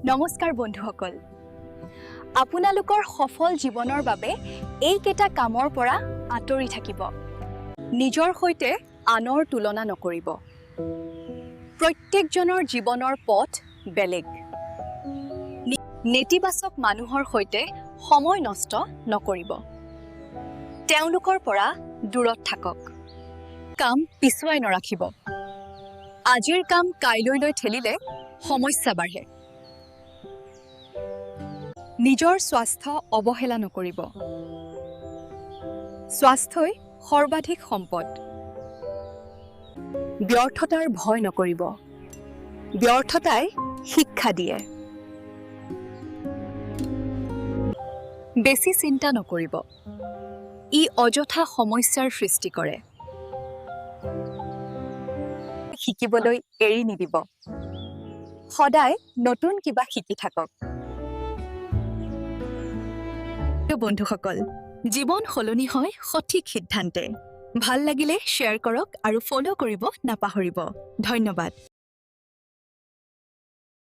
নমস্কাৰ বন্ধুসকল, আপোনালোকৰ সফল জীৱনৰ বাবে এইকেইটা কামৰ পৰা আঁতৰি থাকিব। নিজৰ সৈতে আনৰ তুলনা নকৰিব। প্ৰত্যেকজনৰ জীৱনৰ পথ বেলেগ। নেতিবাচক মানুহৰ সৈতে সময় নষ্ট নকৰিব। তেওঁলোকৰ পৰা দূৰত থাকক। কাম পিছুৱাই নৰাখিব। আজিৰ কাম কাইলৈলৈ ঠেলিলে সমস্যা বাঢ়ে। নিজৰ স্বাস্থ্য অৱহেলা নকৰিব। স্বাস্থ্যই সৰ্বাধিক সম্পদ। ব্যৰ্থতাৰ ভয় নকৰিব। ব্যৰ্থতাই শিক্ষা দিয়ে। বেছি চিন্তা নকৰিব। ই অযথা সমস্যাৰ সৃষ্টি কৰে। শিকিবলৈ এৰি নিদিব। সদায় নতুন কিবা শিকি থাকক। বন্ধুসকল, জীৱন সলনি হয় সঠিক সিদ্ধান্তে। ভাল লাগিলে শ্বেয়াৰ কৰক আৰু ফ'ল' কৰিব নাপাহৰিব। ধন্যবাদ।